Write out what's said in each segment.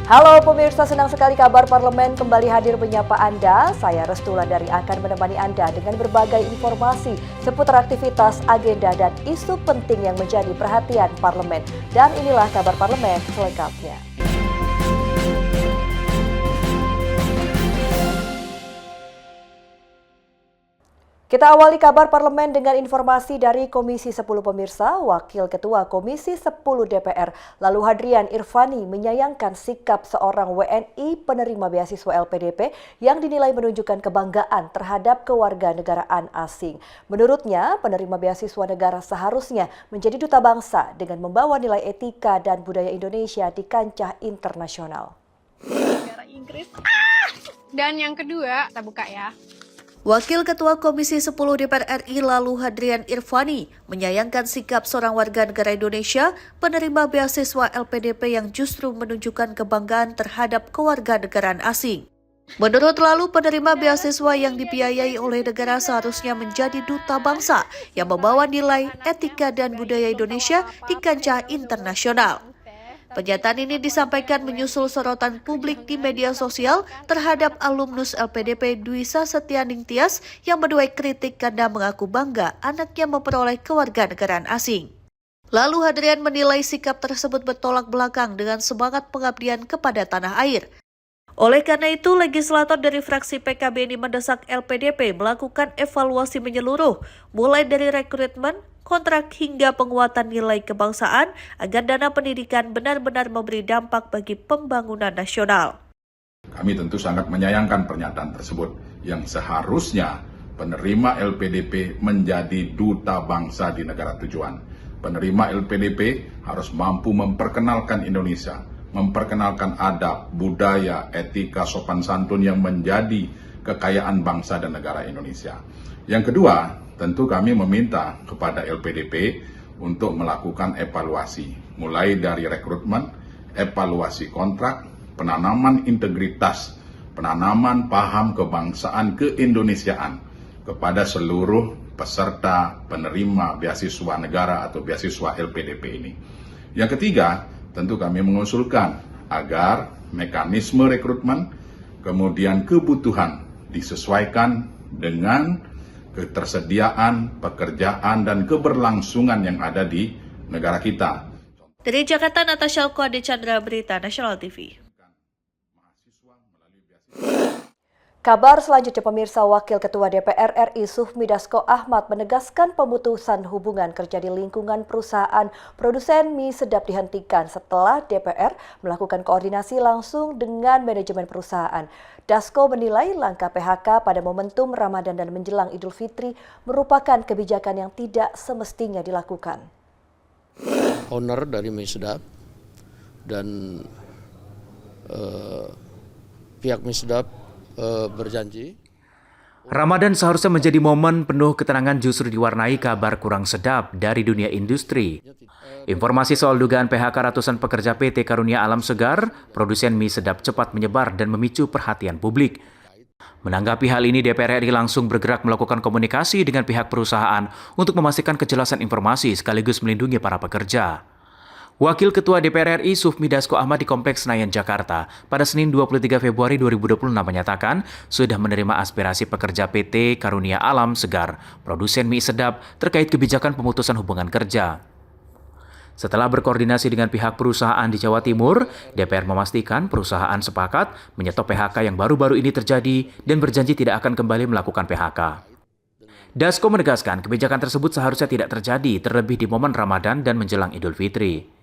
Halo pemirsa, senang sekali kabar parlemen kembali hadir menyapa Anda. Saya Restula dari akan menemani Anda dengan berbagai informasi seputar aktivitas, agenda, dan isu penting yang menjadi perhatian parlemen. Dan inilah kabar parlemen selengkapnya. Kita awali kabar parlemen dengan informasi dari Komisi 10 pemirsa. Wakil Ketua Komisi 10 DPR, Lalu Hadrian Irvani, menyayangkan sikap seorang WNI penerima beasiswa LPDP yang dinilai menunjukkan kebanggaan terhadap kewarganegaraan asing. Menurutnya, penerima beasiswa negara seharusnya menjadi duta bangsa dengan membawa nilai etika dan budaya Indonesia di kancah internasional. Negara Inggris. Dan yang kedua, kita buka ya. Wakil Ketua Komisi 10 DPR RI Lalu Hadrian Irvani menyayangkan sikap seorang warga negara Indonesia penerima beasiswa LPDP yang justru menunjukkan kebanggaan terhadap kewarganegaraan asing. Menurut Lalu, penerima beasiswa yang dibiayai oleh negara seharusnya menjadi duta bangsa yang membawa nilai etika dan budaya Indonesia di kancah internasional. Pernyataan ini disampaikan menyusul sorotan publik di media sosial terhadap alumnus LPDP Dwisa Setianing Tias yang menuai kritik karena mengaku bangga anaknya memperoleh kewarganegaraan asing. Lalu Hadrian menilai sikap tersebut bertolak belakang dengan semangat pengabdian kepada tanah air. Oleh karena itu, legislator dari fraksi PKB ini mendesak LPDP melakukan evaluasi menyeluruh, mulai dari rekrutmen, kontrak hingga penguatan nilai kebangsaan agar dana pendidikan benar-benar memberi dampak bagi pembangunan nasional. Kami tentu sangat menyayangkan pernyataan tersebut yang seharusnya penerima LPDP menjadi duta bangsa di negara tujuan. Penerima LPDP harus mampu memperkenalkan Indonesia, memperkenalkan adab, budaya, etika, sopan santun yang menjadi kekayaan bangsa dan negara Indonesia. Yang kedua, tentu kami meminta kepada LPDP untuk melakukan evaluasi, mulai dari rekrutmen, evaluasi kontrak, penanaman integritas, penanaman paham kebangsaan keindonesiaan kepada seluruh peserta penerima beasiswa negara atau beasiswa LPDP ini. Yang ketiga, tentu kami mengusulkan agar mekanisme rekrutmen, kemudian kebutuhan disesuaikan dengan ketersediaan, pekerjaan, dan keberlangsungan yang ada di negara kita. Dari Jakarta, Natasha Alko-Ade Chandra, Berita Nasional TV. Kabar selanjutnya pemirsa, Wakil Ketua DPR RI Sufmi Dasko Ahmad menegaskan pemutusan hubungan kerja di lingkungan perusahaan produsen mie sedap dihentikan setelah DPR melakukan koordinasi langsung dengan manajemen perusahaan. Dasko menilai langkah PHK pada momentum Ramadan dan menjelang Idul Fitri merupakan kebijakan yang tidak semestinya dilakukan. Owner dari mie sedap dan pihak mie sedap berjanji. Ramadan seharusnya menjadi momen penuh ketenangan, justru diwarnai kabar kurang sedap dari dunia industri. Informasi soal dugaan PHK ratusan pekerja PT Karunia Alam Segar, produsen mie sedap, cepat menyebar dan memicu perhatian publik. Menanggapi hal ini, DPR RI langsung bergerak melakukan komunikasi dengan pihak perusahaan untuk memastikan kejelasan informasi sekaligus melindungi para pekerja. Wakil Ketua DPR RI Sufmi Dasko Ahmad di Kompleks Senayan, Jakarta pada Senin 23 Februari 2026 menyatakan sudah menerima aspirasi pekerja PT Karunia Alam Segar, produsen mie sedap, terkait kebijakan pemutusan hubungan kerja. Setelah berkoordinasi dengan pihak perusahaan di Jawa Timur, DPR memastikan perusahaan sepakat menyetop PHK yang baru-baru ini terjadi dan berjanji tidak akan kembali melakukan PHK. Dasko menegaskan kebijakan tersebut seharusnya tidak terjadi, terlebih di momen Ramadan dan menjelang Idul Fitri.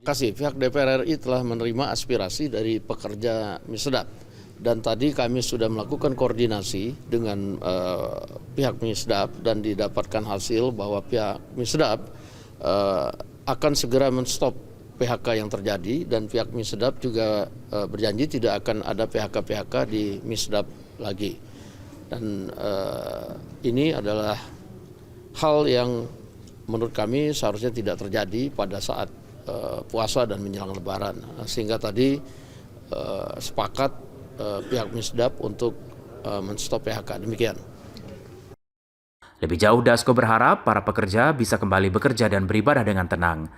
Pihak DPR RI telah menerima aspirasi dari pekerja mie sedap dan tadi kami sudah melakukan koordinasi dengan pihak mie sedap dan didapatkan hasil bahwa pihak mie sedap akan segera menstop PHK yang terjadi dan pihak mie sedap juga berjanji tidak akan ada PHK di mie sedap lagi. Dan ini adalah hal yang menurut kami seharusnya tidak terjadi pada saat puasa dan menjelang Lebaran, sehingga tadi sepakat pihak mie sedap untuk menstop PHK. Demikian. Lebih jauh, Dasko berharap para pekerja bisa kembali bekerja dan beribadah dengan tenang.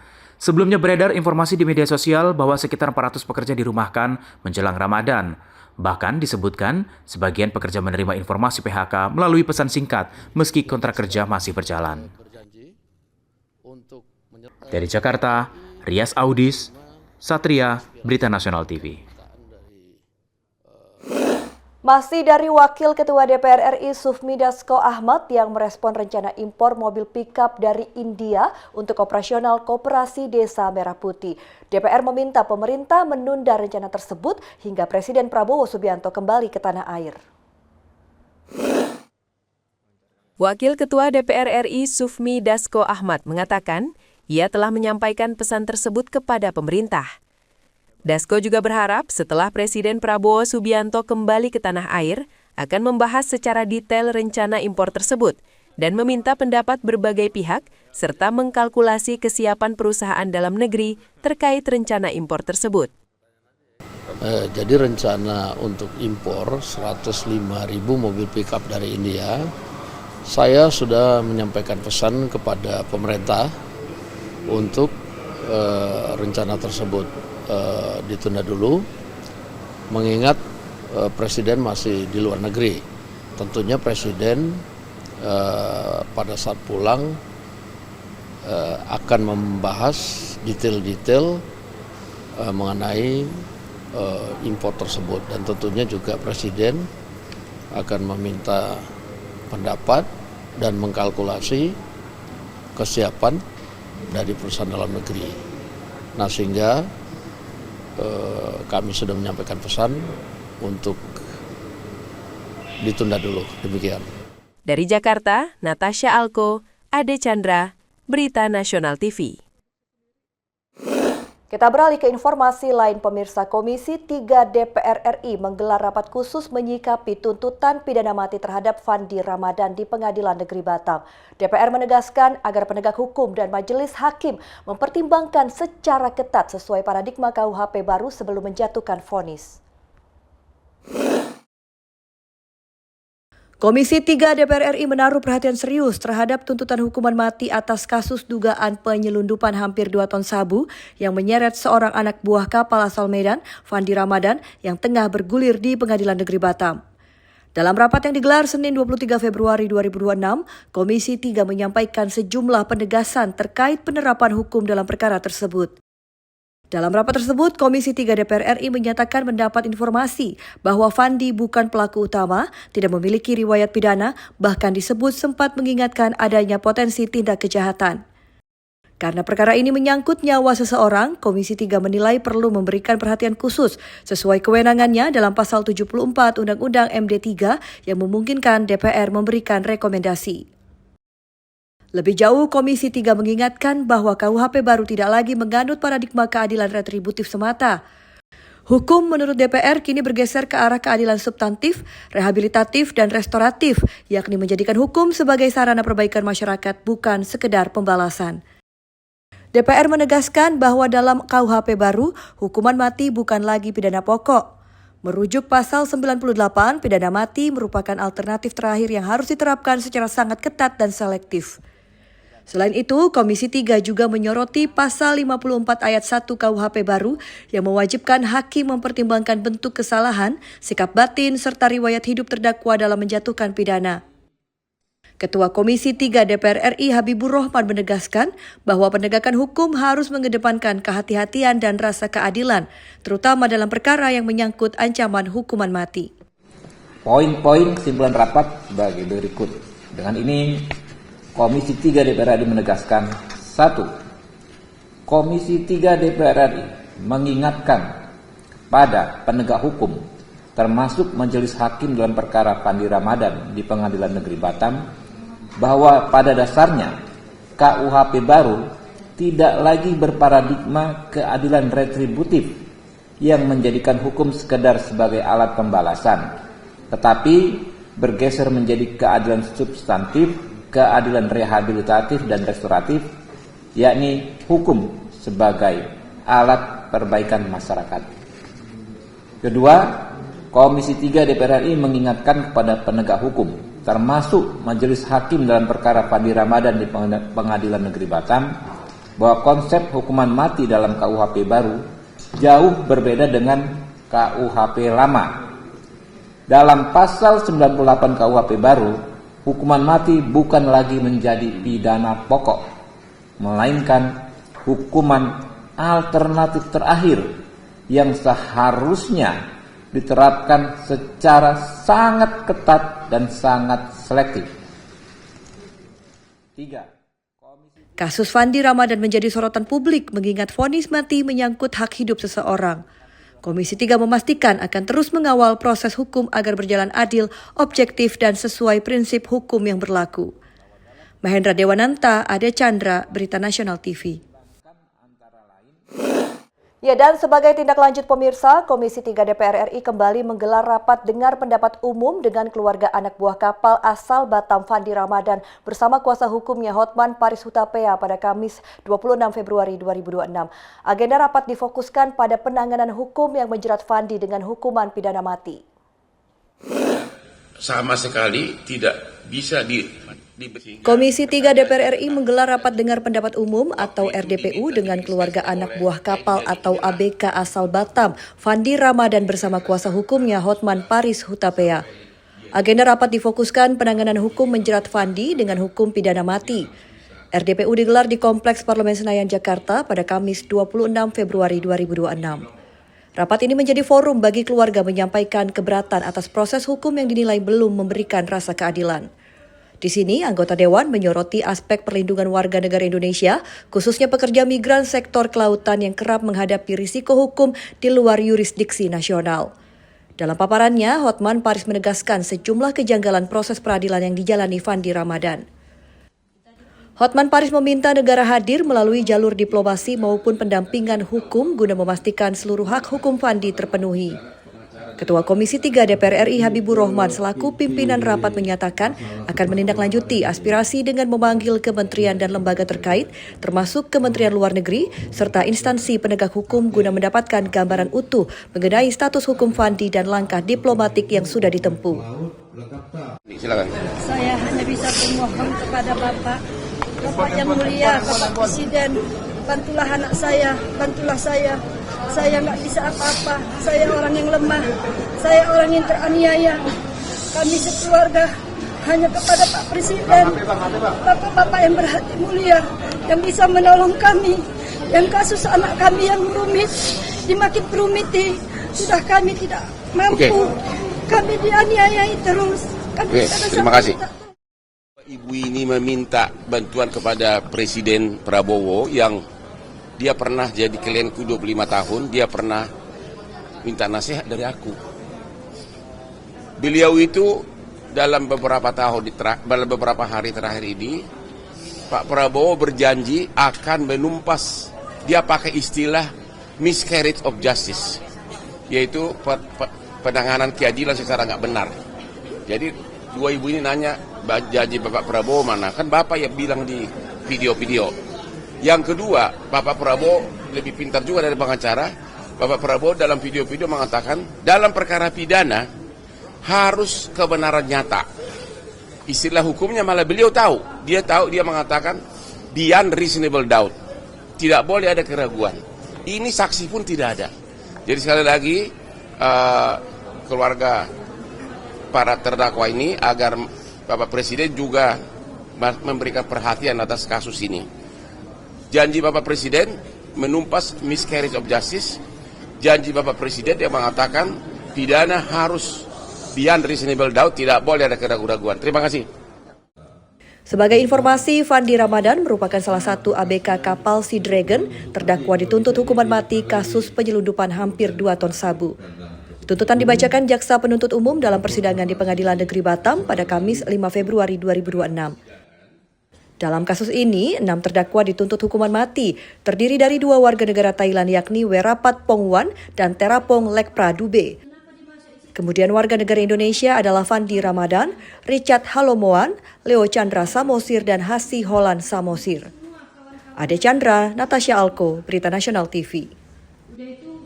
Sebelumnya beredar informasi di media sosial bahwa sekitar 400 pekerja dirumahkan menjelang Ramadan. Bahkan disebutkan sebagian pekerja menerima informasi PHK melalui pesan singkat meski kontrak kerja masih berjalan. Dari Jakarta, Rias Audis, Satria, Berita Nasional TV. Masih dari Wakil Ketua DPR RI Sufmi Dasko Ahmad yang merespon rencana impor mobil pickup dari India untuk operasional Koperasi Desa Merah Putih. DPR meminta pemerintah menunda rencana tersebut hingga Presiden Prabowo Subianto kembali ke tanah air. Wakil Ketua DPR RI Sufmi Dasko Ahmad mengatakan, ia telah menyampaikan pesan tersebut kepada pemerintah. Dasko juga berharap setelah Presiden Prabowo Subianto kembali ke tanah air, akan membahas secara detail rencana impor tersebut dan meminta pendapat berbagai pihak serta mengkalkulasi kesiapan perusahaan dalam negeri terkait rencana impor tersebut. Jadi rencana untuk impor 105.000 mobil pickup dari India, saya sudah menyampaikan pesan kepada pemerintah untuk rencana tersebut ditunda dulu, mengingat Presiden masih di luar negeri. Tentunya Presiden pada saat pulang akan membahas detail-detail mengenai impor tersebut, dan tentunya juga Presiden akan meminta pendapat dan mengkalkulasi kesiapan dari perusahaan dalam negeri. Nah, sehingga kami sudah menyampaikan pesan untuk ditunda dulu. Demikian. Dari Jakarta, Natasha Alko, Ade Chandra, Berita Nasional TV. Kita beralih ke informasi lain, pemirsa. Komisi 3 DPR RI menggelar rapat khusus menyikapi tuntutan pidana mati terhadap Fandi Ramadan di Pengadilan Negeri Batam. DPR menegaskan agar penegak hukum dan majelis hakim mempertimbangkan secara ketat sesuai paradigma KUHP baru sebelum menjatuhkan vonis. Komisi 3 DPR RI menaruh perhatian serius terhadap tuntutan hukuman mati atas kasus dugaan penyelundupan hampir 2 ton sabu yang menyeret seorang anak buah kapal asal Medan, Fandi Ramadan, yang tengah bergulir di Pengadilan Negeri Batam. Dalam rapat yang digelar Senin 23 Februari 2026, Komisi 3 menyampaikan sejumlah penegasan terkait penerapan hukum dalam perkara tersebut. Dalam rapat tersebut, Komisi 3 DPR RI menyatakan mendapat informasi bahwa Fandi bukan pelaku utama, tidak memiliki riwayat pidana, bahkan disebut sempat mengingatkan adanya potensi tindak kejahatan. Karena perkara ini menyangkut nyawa seseorang, Komisi 3 menilai perlu memberikan perhatian khusus sesuai kewenangannya dalam pasal 74 Undang-Undang MD 3 yang memungkinkan DPR memberikan rekomendasi. Lebih jauh, Komisi 3 mengingatkan bahwa KUHP baru tidak lagi menganut paradigma keadilan retributif semata. Hukum menurut DPR kini bergeser ke arah keadilan substantif, rehabilitatif, dan restoratif, yakni menjadikan hukum sebagai sarana perbaikan masyarakat, bukan sekedar pembalasan. DPR menegaskan bahwa dalam KUHP baru, hukuman mati bukan lagi pidana pokok. Merujuk pasal 98, pidana mati merupakan alternatif terakhir yang harus diterapkan secara sangat ketat dan selektif. Selain itu, Komisi 3 juga menyoroti pasal 54 ayat 1 KUHP baru yang mewajibkan hakim mempertimbangkan bentuk kesalahan, sikap batin, serta riwayat hidup terdakwa dalam menjatuhkan pidana. Ketua Komisi 3 DPR RI Habibur Rahman menegaskan bahwa penegakan hukum harus mengedepankan kehati-hatian dan rasa keadilan, terutama dalam perkara yang menyangkut ancaman hukuman mati. Poin-poin kesimpulan rapat sebagai berikut. Dengan ini, Komisi 3 DPR RI menegaskan 1. Komisi 3 DPR RI mengingatkan pada penegak hukum, termasuk majelis hakim dalam perkara Fandi Ramadan di Pengadilan Negeri Batam, bahwa pada dasarnya KUHP baru tidak lagi berparadigma keadilan retributif yang menjadikan hukum sekedar sebagai alat pembalasan, tetapi bergeser menjadi keadilan substantif, keadilan rehabilitatif dan restoratif, yakni hukum sebagai alat perbaikan masyarakat. Kedua, Komisi 3 DPR RI mengingatkan kepada penegak hukum, termasuk majelis hakim dalam perkara Fandi Ramadan di Pengadilan Negeri Batam, bahwa konsep hukuman mati dalam KUHP baru jauh berbeda dengan KUHP lama. Dalam pasal 98 KUHP baru, hukuman mati bukan lagi menjadi pidana pokok, melainkan hukuman alternatif terakhir yang seharusnya diterapkan secara sangat ketat dan sangat selektif. 3. Kasus Fandi Ramadan menjadi sorotan publik mengingat vonis mati menyangkut hak hidup seseorang. Komisi 3 memastikan akan terus mengawal proses hukum agar berjalan adil, objektif, dan sesuai prinsip hukum yang berlaku. Mahendra Dewananta, Ade Chandra, Berita Nasional TV. Ya, dan sebagai tindak lanjut pemirsa, Komisi 3 DPR RI kembali menggelar rapat dengar pendapat umum dengan keluarga anak buah kapal asal Batam Fandi Ramadan bersama kuasa hukumnya Hotman Paris Hutapea pada Kamis 26 Februari 2026. Agenda rapat difokuskan pada penanganan hukum yang menjerat Fandi dengan hukuman pidana mati. Sama sekali tidak bisa Komisi 3 DPR RI menggelar rapat dengar pendapat umum atau RDPU dengan keluarga anak buah kapal atau ABK asal Batam, Fandi Ramadan bersama kuasa hukumnya Hotman Paris Hutapea. Agenda rapat difokuskan penanganan hukum menjerat Fandi dengan hukum pidana mati. RDPU digelar di Kompleks Parlemen Senayan, Jakarta pada Kamis 26 Februari 2026. Rapat ini menjadi forum bagi keluarga menyampaikan keberatan atas proses hukum yang dinilai belum memberikan rasa keadilan. Di sini, anggota Dewan menyoroti aspek perlindungan warga negara Indonesia, khususnya pekerja migran sektor kelautan yang kerap menghadapi risiko hukum di luar yurisdiksi nasional. Dalam paparannya, Hotman Paris menegaskan sejumlah kejanggalan proses peradilan yang dijalani Fandi Ramadan. Hotman Paris meminta negara hadir melalui jalur diplomasi maupun pendampingan hukum guna memastikan seluruh hak hukum Fandi terpenuhi. Ketua Komisi 3 DPR RI Habibur Rahman selaku pimpinan rapat menyatakan akan menindaklanjuti aspirasi dengan memanggil kementerian dan lembaga terkait, termasuk Kementerian Luar Negeri, serta instansi penegak hukum guna mendapatkan gambaran utuh mengenai status hukum Fandi dan langkah diplomatik yang sudah ditempuh. Silakan. Saya hanya bisa memohon kepada Bapak yang mulia, Bapak Presiden, bantulah anak saya, bantulah saya. Saya nggak bisa apa-apa, saya orang yang lemah, saya orang yang teraniaya. Kami sekeluarga hanya kepada Pak Presiden, Bapak-bapak yang berhati mulia, yang bisa menolong kami. Yang kasus anak kami yang rumit, dimakin rumiti, sudah kami tidak mampu. Kami dianiayai terus. Terima kasih. Ibu ini meminta bantuan kepada Presiden Prabowo yang dia pernah jadi klienku 25 tahun, dia pernah minta nasihat dari aku. Beliau itu dalam beberapa hari terakhir ini, Pak Prabowo berjanji akan menumpas, dia pakai istilah miscarriage of justice, yaitu penanganan keadilan secara nggak benar. Jadi dua ibu ini nanya, janji Bapak Prabowo mana? Kan Bapak yang bilang di video-video. Yang kedua, Bapak Prabowo lebih pintar juga dari pengacara. Bapak Prabowo dalam video-video mengatakan, dalam perkara pidana harus kebenaran nyata. Istilah hukumnya malah beliau tahu. Dia tahu, dia mengatakan beyond reasonable doubt. Tidak boleh ada keraguan. Ini saksi pun tidak ada. Jadi sekali lagi, keluarga para terdakwa ini agar Bapak Presiden juga memberikan perhatian atas kasus ini. Janji Bapak Presiden menumpas miscarriage of justice. Janji Bapak Presiden yang mengatakan pidana harus beyond reasonable doubt, tidak boleh ada keraguan-keraguan. Terima kasih. Sebagai informasi, Fandi Ramadan merupakan salah satu ABK kapal Sea Dragon terdakwa dituntut hukuman mati kasus penyelundupan hampir 2 ton sabu. Tuntutan dibacakan Jaksa Penuntut Umum dalam persidangan di Pengadilan Negeri Batam pada Kamis 5 Februari 2026. Dalam kasus ini, 6 terdakwa dituntut hukuman mati, terdiri dari 2 warga negara Thailand yakni Werapat Pongwan dan Terapong Lekpra Dube. Kemudian warga negara Indonesia adalah Fandi Ramadan, Richard Halomoan, Leo Chandra Samosir, dan Hasi Holland Samosir. Ade Chandra, Natasha Alko, Berita Nasional TV. Udah itu,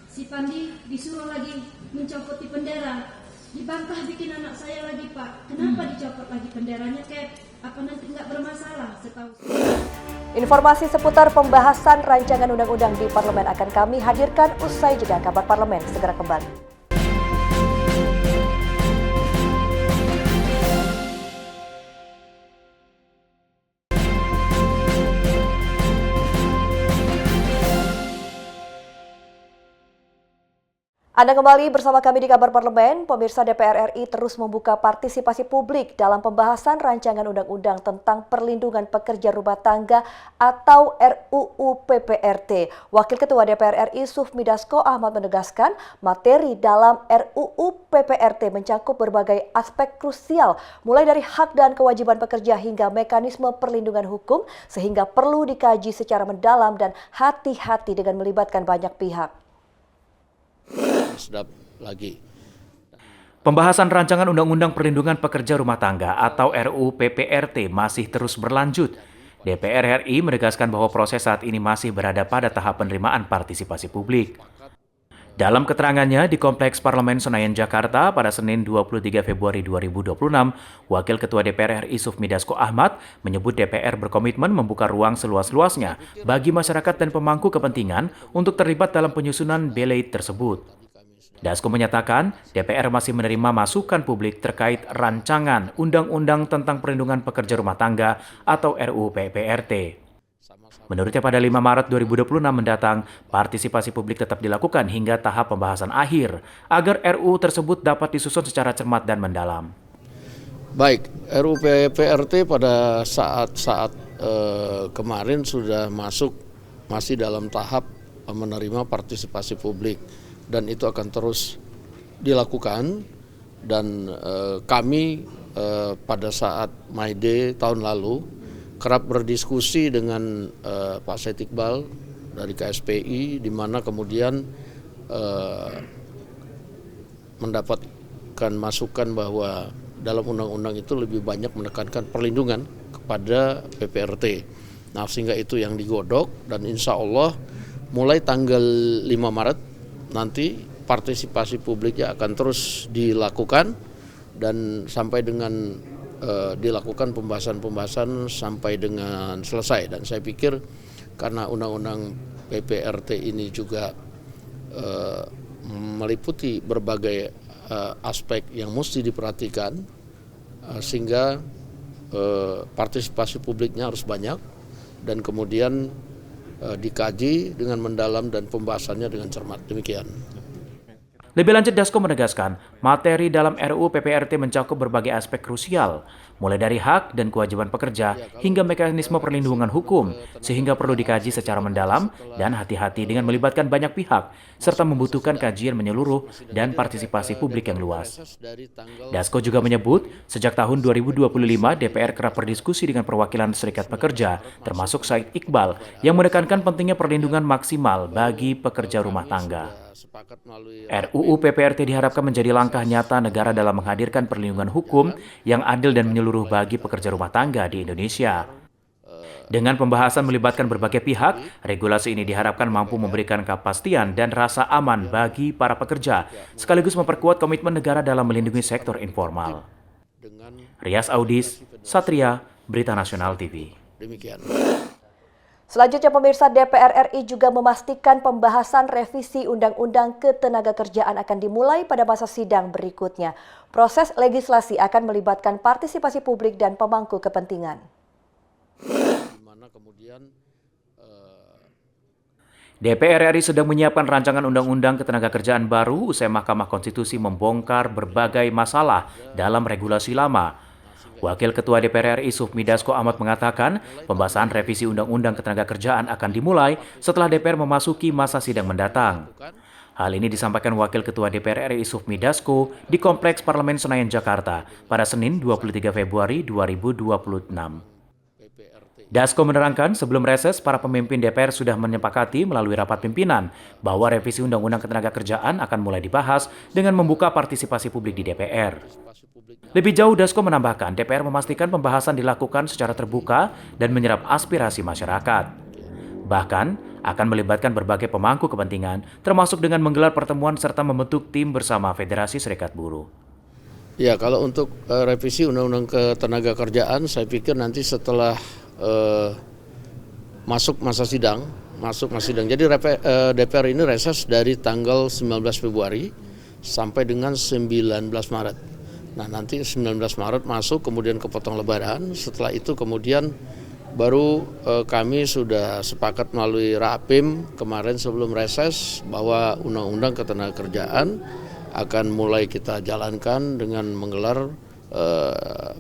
si Fandi disuruh lagi mencopoti bendera. Dibantah bikin anak saya lagi, Pak. Kenapa dicopot lagi benderanya, Kep? Apa nanti nggak bermasalah setahu saya? Informasi seputar pembahasan rancangan undang-undang di parlemen akan kami hadirkan usai jeda. Kabar Parlemen segera kembali. Anda kembali bersama kami di Kabar Parlemen. Pemirsa, DPR RI terus membuka partisipasi publik dalam pembahasan rancangan undang-undang tentang perlindungan pekerja rumah tangga atau RUU PPRT. Wakil Ketua DPR RI Sufmi Dasko Ahmad menegaskan materi dalam RUU PPRT mencakup berbagai aspek krusial, mulai dari hak dan kewajiban pekerja hingga mekanisme perlindungan hukum, sehingga perlu dikaji secara mendalam dan hati-hati dengan melibatkan banyak pihak. Sedap lagi. Pembahasan rancangan Undang-Undang Perlindungan Pekerja Rumah Tangga atau RUU PPRT masih terus berlanjut. DPR RI menegaskan bahwa proses saat ini masih berada pada tahap penerimaan partisipasi publik. Dalam keterangannya di Kompleks Parlemen Senayan, Jakarta pada Senin 23 Februari 2026, Wakil Ketua DPR RI Sufmi Dasko Ahmad menyebut DPR berkomitmen membuka ruang seluas-luasnya bagi masyarakat dan pemangku kepentingan untuk terlibat dalam penyusunan beleit tersebut. Dasko menyatakan DPR masih menerima masukan publik terkait rancangan Undang-Undang tentang Perlindungan Pekerja Rumah Tangga atau RUU PPRT. Menurutnya pada 5 Maret 2026 mendatang, partisipasi publik tetap dilakukan hingga tahap pembahasan akhir agar RUU tersebut dapat disusun secara cermat dan mendalam. Baik, RUU PPRT pada saat kemarin sudah masih dalam tahap menerima partisipasi publik dan itu akan terus dilakukan dan kami pada saat My Day tahun lalu kerap berdiskusi dengan Pak Said Iqbal dari KSPI, di mana kemudian mendapatkan masukan bahwa dalam undang-undang itu lebih banyak menekankan perlindungan kepada PPRT. Nah, sehingga itu yang digodok dan insya Allah mulai tanggal 5 Maret nanti partisipasi publiknya akan terus dilakukan dan sampai dengan dilakukan pembahasan-pembahasan sampai dengan selesai. Dan saya pikir karena undang-undang PPRT ini juga meliputi berbagai aspek yang mesti diperhatikan sehingga partisipasi publiknya harus banyak dan kemudian dikaji dengan mendalam dan pembahasannya dengan cermat. Demikian. Lebih lanjut, Dasko menegaskan, materi dalam RUU PPRT mencakup berbagai aspek krusial, mulai dari hak dan kewajiban pekerja hingga mekanisme perlindungan hukum, sehingga perlu dikaji secara mendalam dan hati-hati dengan melibatkan banyak pihak, serta membutuhkan kajian menyeluruh dan partisipasi publik yang luas. Dasko juga menyebut, sejak tahun 2025 DPR kerap berdiskusi dengan perwakilan serikat pekerja, termasuk Said Iqbal, yang menekankan pentingnya perlindungan maksimal bagi pekerja rumah tangga. RUU PPRT diharapkan menjadi langkah nyata negara dalam menghadirkan perlindungan hukum yang adil dan menyeluruh bagi pekerja rumah tangga di Indonesia. Dengan pembahasan melibatkan berbagai pihak, regulasi ini diharapkan mampu memberikan kepastian dan rasa aman bagi para pekerja, sekaligus memperkuat komitmen negara dalam melindungi sektor informal. Rias Audis, Satria, Berita Nasional TV. Demikian. Selanjutnya, pemirsa, DPR RI juga memastikan pembahasan revisi Undang-Undang Ketenagakerjaan akan dimulai pada masa sidang berikutnya. Proses legislasi akan melibatkan partisipasi publik dan pemangku kepentingan. DPR RI sedang menyiapkan rancangan Undang-Undang Ketenagakerjaan baru usai Mahkamah Konstitusi membongkar berbagai masalah dalam regulasi lama. Wakil Ketua DPR RI Sufmi Dasko Ahmad mengatakan pembahasan revisi Undang-Undang Ketenagakerjaan akan dimulai setelah DPR memasuki masa sidang mendatang. Hal ini disampaikan Wakil Ketua DPR RI Sufmi Dasko di Kompleks Parlemen Senayan, Jakarta pada Senin 23 Februari 2026. Dasko menerangkan sebelum reses, para pemimpin DPR sudah menyepakati melalui rapat pimpinan bahwa revisi Undang-Undang Ketenagakerjaan akan mulai dibahas dengan membuka partisipasi publik di DPR. Lebih jauh, Dasko menambahkan DPR memastikan pembahasan dilakukan secara terbuka dan menyerap aspirasi masyarakat. Bahkan, akan melibatkan berbagai pemangku kepentingan, termasuk dengan menggelar pertemuan serta membentuk tim bersama Federasi Serikat Buruh. Ya, kalau untuk revisi Undang-Undang Ketenagakerjaan, saya pikir nanti setelah masuk masa sidang. Jadi DPR ini reses dari tanggal 19 Februari sampai dengan 19 Maret. Nah, nanti 19 Maret masuk, kemudian kepotong Lebaran. Setelah itu kemudian baru kami sudah sepakat melalui Rapim kemarin sebelum reses bahwa Undang-Undang Ketenagakerjaan akan mulai kita jalankan dengan menggelar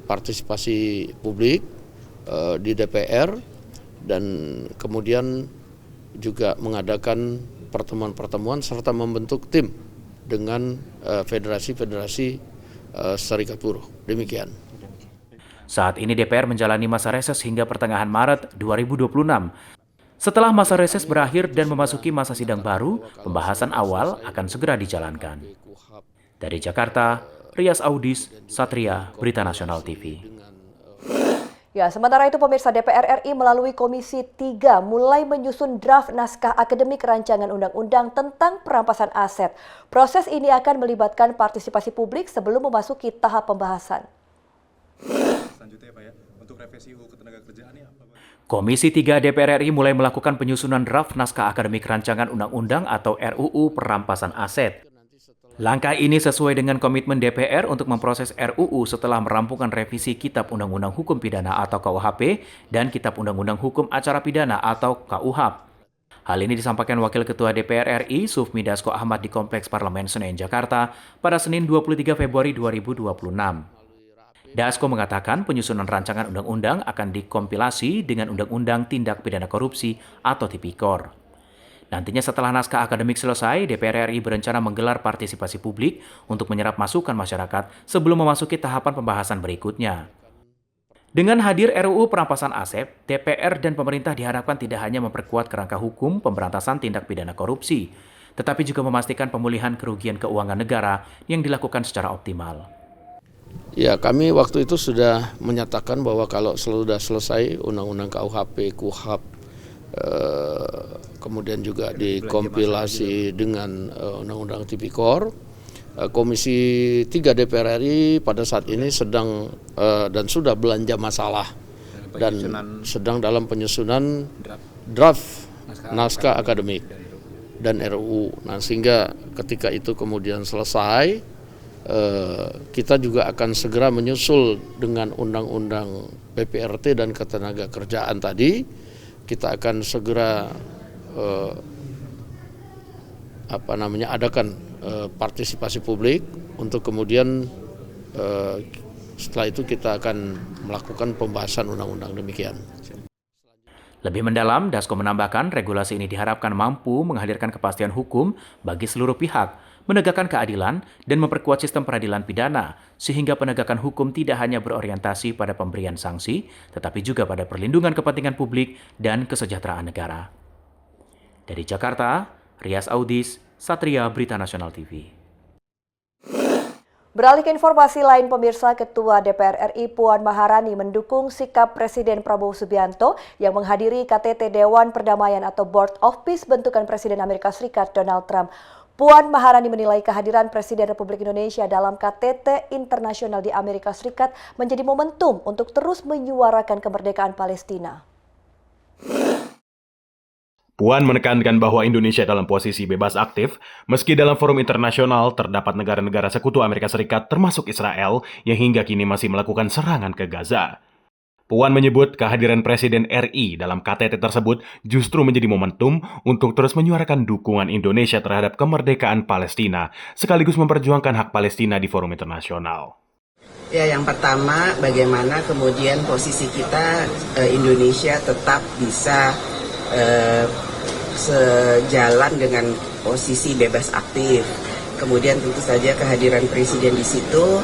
partisipasi publik di DPR dan kemudian juga mengadakan pertemuan-pertemuan serta membentuk tim dengan federasi-federasi serikat buruh. Demikian. Saat ini DPR menjalani masa reses hingga pertengahan Maret 2026. Setelah masa reses berakhir dan memasuki masa sidang baru, pembahasan awal akan segera dijalankan. Dari Jakarta, Rias Audis, Satria, Berita Nasional TV. Ya, sementara itu pemirsa, DPR RI melalui Komisi 3 mulai menyusun draft naskah akademik rancangan undang-undang tentang perampasan aset. Proses ini akan melibatkan partisipasi publik sebelum memasuki tahap pembahasan. Selanjutnya Pak ya, untuk revisi UU Ketenagakerjaan ini apa Pak? Komisi 3 DPR RI mulai melakukan penyusunan draft naskah akademik rancangan undang-undang atau RUU perampasan aset. Langkah ini sesuai dengan komitmen DPR untuk memproses RUU setelah merampungkan revisi Kitab Undang-Undang Hukum Pidana atau KUHP dan Kitab Undang-Undang Hukum Acara Pidana atau KUHAP. Hal ini disampaikan Wakil Ketua DPR RI Sufmi Dasko Ahmad di Kompleks Parlemen Senen, Jakarta pada Senin 23 Februari 2026. Dasko mengatakan penyusunan rancangan undang-undang akan dikompilasi dengan Undang-Undang Tindak Pidana Korupsi atau Tipikor. Nantinya setelah naskah akademik selesai, DPR RI berencana menggelar partisipasi publik untuk menyerap masukan masyarakat sebelum memasuki tahapan pembahasan berikutnya. Dengan hadir RUU perampasan aset, DPR dan pemerintah diharapkan tidak hanya memperkuat kerangka hukum pemberantasan tindak pidana korupsi, tetapi juga memastikan pemulihan kerugian keuangan negara yang dilakukan secara optimal. Ya, kami waktu itu sudah menyatakan bahwa kalau sudah selesai Undang-Undang KUHP, KUHAP, kemudian juga dikompilasi dengan Undang-Undang Tipikor, Komisi 3 DPR RI pada saat ini sedang dan sudah belanja masalah dan sedang dalam penyusunan draft naskah akademik dan RUU. Nah, sehingga ketika itu kemudian selesai, kita juga akan segera menyusul dengan Undang-Undang PPRT dan Ketenagakerjaan tadi. Kita akan segera adakan partisipasi publik untuk kemudian setelah itu kita akan melakukan pembahasan undang-undang. Demikian. Lebih mendalam, Dasko menambahkan regulasi ini diharapkan mampu menghadirkan kepastian hukum bagi seluruh pihak, menegakkan keadilan, dan memperkuat sistem peradilan pidana, sehingga penegakan hukum tidak hanya berorientasi pada pemberian sanksi, tetapi juga pada perlindungan kepentingan publik dan kesejahteraan negara. Dari Jakarta, Rias Audis, Satria, Berita Nasional TV. Beralih ke informasi lain, pemirsa, Ketua DPR RI Puan Maharani mendukung sikap Presiden Prabowo Subianto yang menghadiri KTT Dewan Perdamaian atau Board of Peace bentukan Presiden Amerika Serikat Donald Trump. Puan Maharani menilai kehadiran Presiden Republik Indonesia dalam KTT internasional di Amerika Serikat menjadi momentum untuk terus menyuarakan kemerdekaan Palestina. Puan menekankan bahwa Indonesia dalam posisi bebas aktif, meski dalam forum internasional terdapat negara-negara sekutu Amerika Serikat termasuk Israel yang hingga kini masih melakukan serangan ke Gaza. Puan menyebut kehadiran Presiden RI dalam KTT tersebut justru menjadi momentum untuk terus menyuarakan dukungan Indonesia terhadap kemerdekaan Palestina, sekaligus memperjuangkan hak Palestina di forum internasional. Ya, yang pertama, bagaimana kemudian posisi kita Indonesia tetap bisa sejalan dengan posisi bebas aktif. Kemudian tentu saja kehadiran Presiden di situ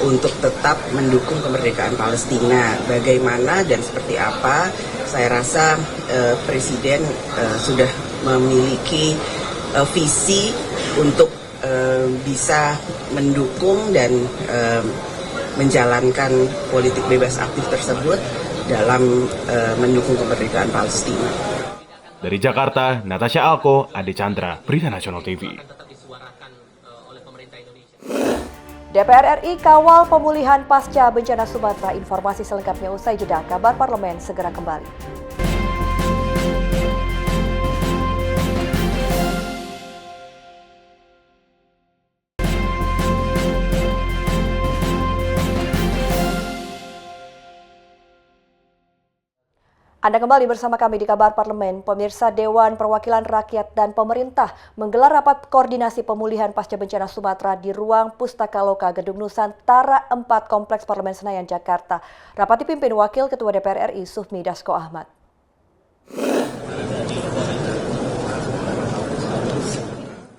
untuk tetap mendukung kemerdekaan Palestina. Bagaimana dan seperti apa, saya rasa Presiden sudah memiliki visi untuk bisa mendukung dan menjalankan politik bebas aktif tersebut dalam mendukung kemerdekaan Palestina. Dari Jakarta, Natasha Alko, Ade Chandra, Berita Nasional TV. DPR RI kawal pemulihan pasca bencana Sumatera. Informasi selengkapnya usai jeda. Kabar Parlemen segera kembali. Anda kembali bersama kami di Kabar Parlemen. Pemirsa, Dewan Perwakilan Rakyat dan Pemerintah menggelar rapat koordinasi pemulihan pasca bencana Sumatera di ruang Pustaka Loka Gedung Nusantara 4 Kompleks Parlemen Senayan, Jakarta. Rapat dipimpin Wakil Ketua DPR RI Sufmi Dasko Ahmad.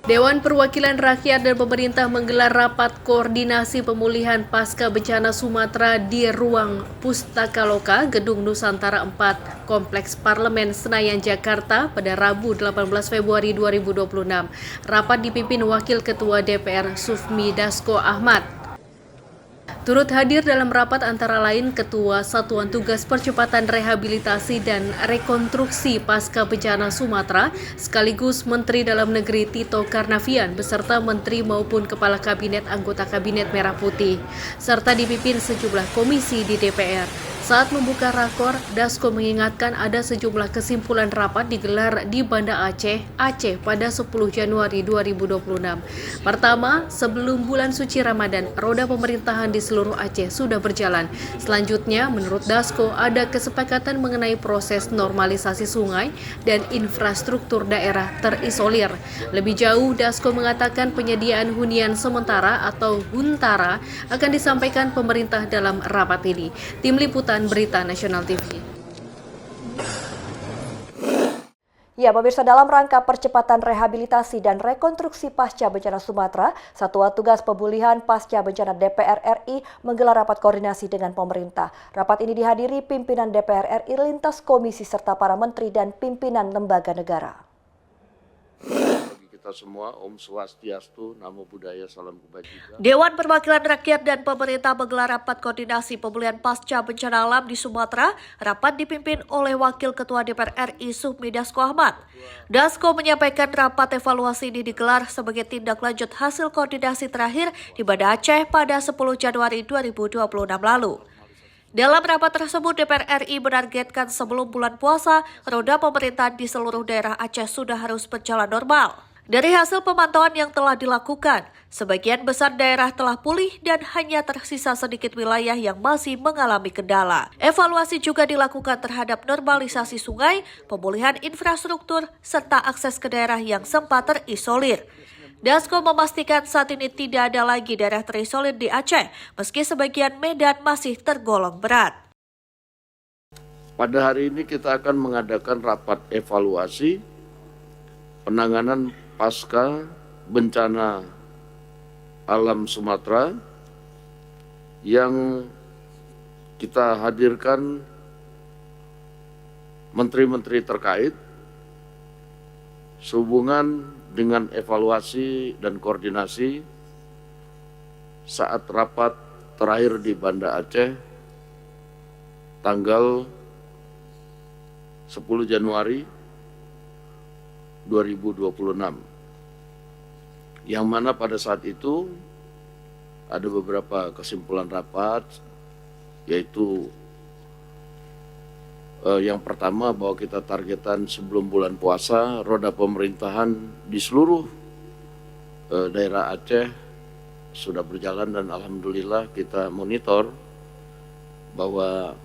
Dewan Perwakilan Rakyat dan Pemerintah menggelar rapat koordinasi pemulihan pasca bencana Sumatera di ruang Pustaka Loka Gedung Nusantara 4 Kompleks Parlemen Senayan, Jakarta pada Rabu 18 Februari 2026. Rapat dipimpin Wakil Ketua DPR Sufmi Dasko Ahmad. Turut hadir dalam rapat antara lain Ketua Satuan Tugas Percepatan Rehabilitasi dan Rekonstruksi Pasca Bencana Sumatera, sekaligus Menteri Dalam Negeri Tito Karnavian beserta Menteri maupun Kepala Kabinet anggota Kabinet Merah Putih, serta dipimpin sejumlah komisi di DPR. Saat membuka rakor, Dasko mengingatkan ada sejumlah kesimpulan rapat digelar di Banda Aceh pada 10 Januari 2026. Pertama, sebelum bulan suci Ramadan, roda pemerintahan di seluruh Aceh sudah berjalan. Selanjutnya, menurut Dasko, ada kesepakatan mengenai proses normalisasi sungai dan infrastruktur daerah terisolir. Lebih jauh, Dasko mengatakan penyediaan hunian sementara atau huntara akan disampaikan pemerintah dalam rapat ini. Tim Liputan Berita Nasional TV. Ya, pemirsa, dalam rangka percepatan rehabilitasi dan rekonstruksi pasca bencana Sumatera, Satuan Tugas Pemulihan Pasca Bencana DPR RI menggelar rapat koordinasi dengan pemerintah. Rapat ini dihadiri pimpinan DPR RI, lintas komisi, serta para menteri dan pimpinan lembaga negara. Kita semua, Om Swastiastu, Namo Buddhaya, Salam Kebajikan. Dewan Perwakilan Rakyat dan Pemerintah menggelar rapat koordinasi pemulihan pasca bencana alam di Sumatera. Rapat dipimpin oleh Wakil Ketua DPR RI Sufmi Dasko Ahmad. Dasko menyampaikan rapat evaluasi ini digelar sebagai tindak lanjut hasil koordinasi terakhir di Banda Aceh pada 10 Januari 2026 lalu. Dalam rapat tersebut, DPR RI menargetkan sebelum bulan puasa, roda pemerintahan di seluruh daerah Aceh sudah harus berjalan normal. Dari hasil pemantauan yang telah dilakukan, sebagian besar daerah telah pulih dan hanya tersisa sedikit wilayah yang masih mengalami kendala. Evaluasi juga dilakukan terhadap normalisasi sungai, pemulihan infrastruktur, serta akses ke daerah yang sempat terisolir. Dasko memastikan saat ini tidak ada lagi daerah terisolir di Aceh, meski sebagian medan masih tergolong berat. Pada hari ini kita akan mengadakan rapat evaluasi penanganan pasca bencana alam Sumatera yang kita hadirkan menteri-menteri terkait sehubungan dengan evaluasi dan koordinasi saat rapat terakhir di Banda Aceh tanggal 10 Januari 2026, yang mana pada saat itu ada beberapa kesimpulan rapat, yaitu yang pertama bahwa kita targetan sebelum bulan puasa roda pemerintahan di seluruh daerah Aceh sudah berjalan, dan alhamdulillah kita monitor bahwa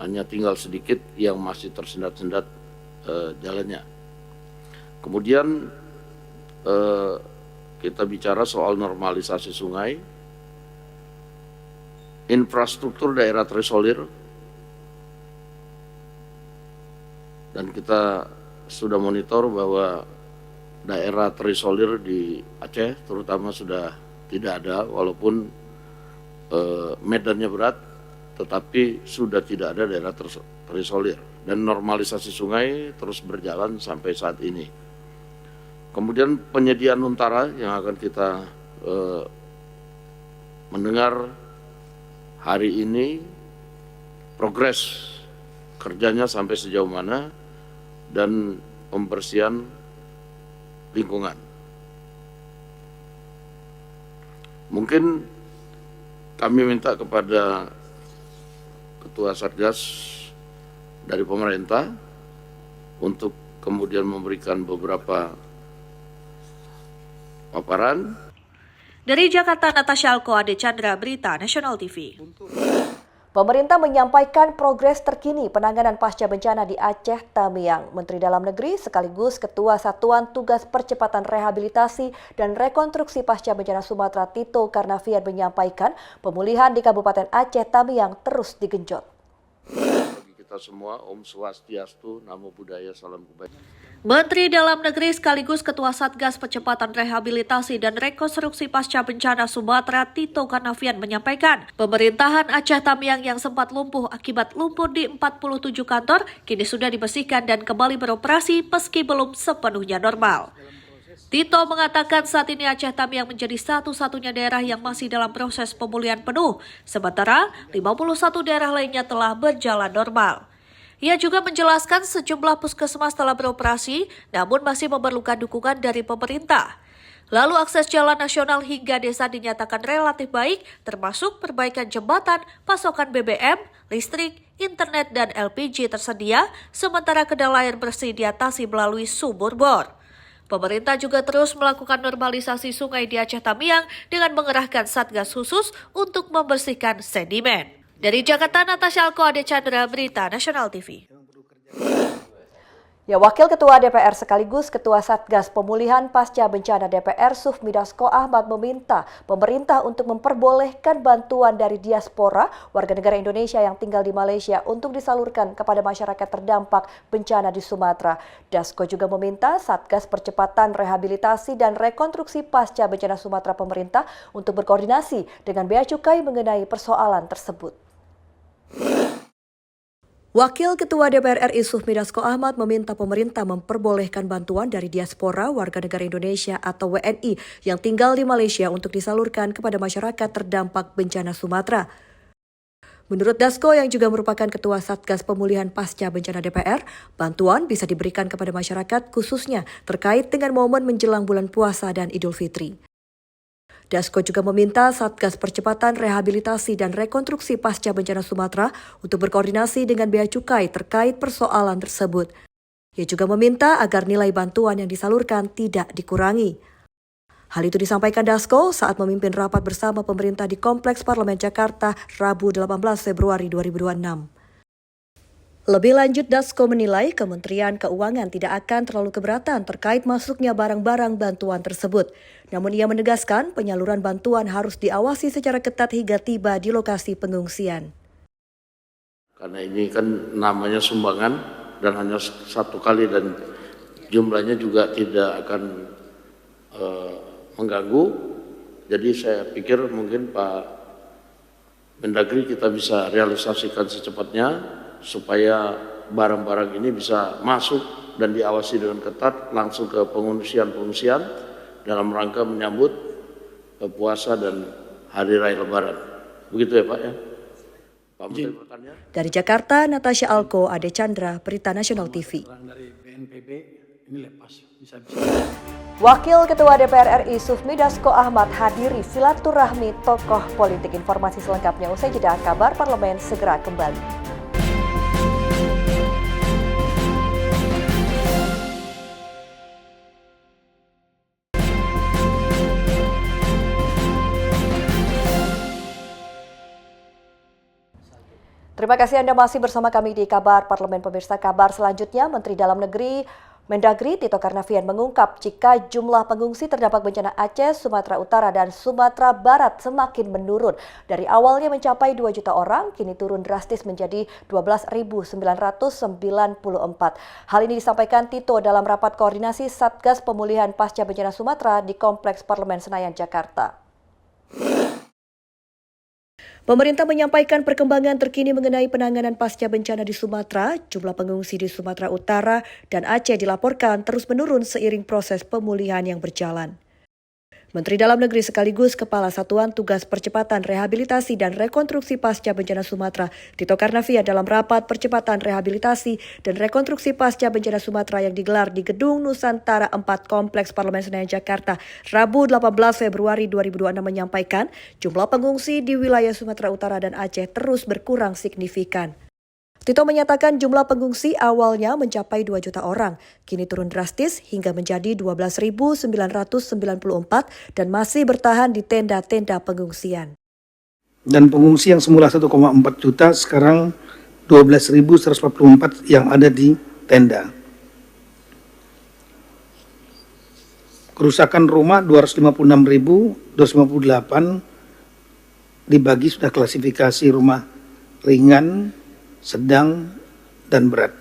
hanya tinggal sedikit yang masih tersendat-sendat jalannya. Kemudian kita bicara soal normalisasi sungai, infrastruktur daerah terisolir, dan kita sudah monitor bahwa daerah terisolir di Aceh terutama sudah tidak ada, walaupun medannya berat, tetapi sudah tidak ada daerah terisolir, dan normalisasi sungai terus berjalan sampai saat ini. Kemudian penyediaan huntara yang akan kita mendengar hari ini, progres kerjanya sampai sejauh mana, dan pembersihan lingkungan. Mungkin kami minta kepada Ketua Satgas dari pemerintah untuk kemudian memberikan beberapa paparan. Dari Jakarta, Natasha Alko, Ade Chandra, Berita Nasional TV. Pemerintah menyampaikan progres terkini penanganan pasca bencana di Aceh Tamiang. Menteri Dalam Negeri sekaligus Ketua Satuan Tugas Percepatan Rehabilitasi dan Rekonstruksi Pasca Bencana Sumatera Tito Karnavian menyampaikan pemulihan di Kabupaten Aceh Tamiang terus digenjot. Bagi kita semua, Om Swastiastu, Namo Buddhaya, Salam Kebajikan. Menteri Dalam Negeri sekaligus Ketua Satgas Percepatan Rehabilitasi dan Rekonstruksi Pasca Bencana Sumatera Tito Karnavian menyampaikan, pemerintahan Aceh Tamiang yang sempat lumpuh akibat lumpur di 47 kantor kini sudah dibersihkan dan kembali beroperasi meski belum sepenuhnya normal. Tito mengatakan saat ini Aceh Tamiang menjadi satu-satunya daerah yang masih dalam proses pemulihan penuh, sementara 51 daerah lainnya telah berjalan normal. Ia juga menjelaskan sejumlah puskesmas telah beroperasi, namun masih memerlukan dukungan dari pemerintah. Lalu akses jalan nasional hingga desa dinyatakan relatif baik, termasuk perbaikan jembatan, pasokan BBM, listrik, internet, dan LPG tersedia, sementara kendala air bersih diatasi melalui sumur bor. Pemerintah juga terus melakukan normalisasi sungai di Aceh Tamiang dengan mengerahkan satgas khusus untuk membersihkan sedimen. Dari Jakarta, Natasha Alko, Ade Chandra, Berita Nasional TV. Ya, Wakil Ketua DPR sekaligus Ketua Satgas Pemulihan Pasca Bencana DPR Sufmi Dasko Ahmad meminta pemerintah untuk memperbolehkan bantuan dari diaspora warga negara Indonesia yang tinggal di Malaysia untuk disalurkan kepada masyarakat terdampak bencana di Sumatera. Dasko juga meminta Satgas Percepatan Rehabilitasi dan Rekonstruksi Pasca Bencana Sumatera pemerintah untuk berkoordinasi dengan Bea Cukai mengenai persoalan tersebut. Wakil Ketua DPR RI Sufmi Dasko Ahmad meminta pemerintah memperbolehkan bantuan dari diaspora warga negara Indonesia atau WNI yang tinggal di Malaysia untuk disalurkan kepada masyarakat terdampak bencana Sumatera. Menurut Dasko yang juga merupakan Ketua Satgas Pemulihan Pasca Bencana DPR, bantuan bisa diberikan kepada masyarakat khususnya terkait dengan momen menjelang bulan puasa dan Idul Fitri. Dasko juga meminta Satgas Percepatan Rehabilitasi dan Rekonstruksi Pasca Bencana Sumatera untuk berkoordinasi dengan Bea Cukai terkait persoalan tersebut. Ia juga meminta agar nilai bantuan yang disalurkan tidak dikurangi. Hal itu disampaikan Dasko saat memimpin rapat bersama pemerintah di Kompleks Parlemen Jakarta Rabu 18 Februari 2026. Lebih lanjut, Dasko menilai Kementerian Keuangan tidak akan terlalu keberatan terkait masuknya barang-barang bantuan tersebut. Namun ia menegaskan penyaluran bantuan harus diawasi secara ketat hingga tiba di lokasi pengungsian. Karena ini kan namanya sumbangan dan hanya satu kali dan jumlahnya juga tidak akan mengganggu. Jadi saya pikir mungkin Pak Mendagri kita bisa realisasikan secepatnya supaya barang-barang ini bisa masuk dan diawasi dengan ketat langsung ke pengungsian-pengungsian dalam rangka menyambut puasa dan Hari Raya Lebaran. Begitu ya Pak ya? Pak Menteri Pertanian. Dari Jakarta, Natasha Alko, Ade Chandra, Berita Nasional TV. Wakil Ketua DPR RI Sufmi Dasko Ahmad hadiri silaturahmi tokoh politik. Informasi selengkapnya usai jeda kabar parlemen segera kembali. Terima kasih Anda masih bersama kami di Kabar Parlemen. Pemirsa, kabar selanjutnya, Menteri Dalam Negeri Mendagri Tito Karnavian mengungkap jika jumlah pengungsi terdampak bencana Aceh, Sumatera Utara, dan Sumatera Barat semakin menurun. Dari awalnya mencapai 2 juta orang, kini turun drastis menjadi 12.994. Hal ini disampaikan Tito dalam rapat koordinasi Satgas Pemulihan Pasca Bencana Sumatera di Kompleks Parlemen Senayan, Jakarta. Pemerintah menyampaikan perkembangan terkini mengenai penanganan pasca bencana di Sumatera. Jumlah pengungsi di Sumatera Utara dan Aceh dilaporkan terus menurun seiring proses pemulihan yang berjalan. Menteri Dalam Negeri sekaligus Kepala Satuan Tugas Percepatan Rehabilitasi dan Rekonstruksi Pasca Bencana Sumatera, Tito Karnavian dalam rapat percepatan rehabilitasi dan rekonstruksi pasca bencana Sumatera yang digelar di Gedung Nusantara 4 Kompleks Parlemen Senayan, Jakarta, Rabu 18 Februari 2026 menyampaikan jumlah pengungsi di wilayah Sumatera Utara dan Aceh terus berkurang signifikan. Tito menyatakan jumlah pengungsi awalnya mencapai 2 juta orang, kini turun drastis hingga menjadi 12.994 dan masih bertahan di tenda-tenda pengungsian. Dan pengungsi yang semula 1,4 juta sekarang 12.144 yang ada di tenda. Kerusakan rumah 256.258 dibagi sudah klasifikasi rumah ringan, sedang, dan berat.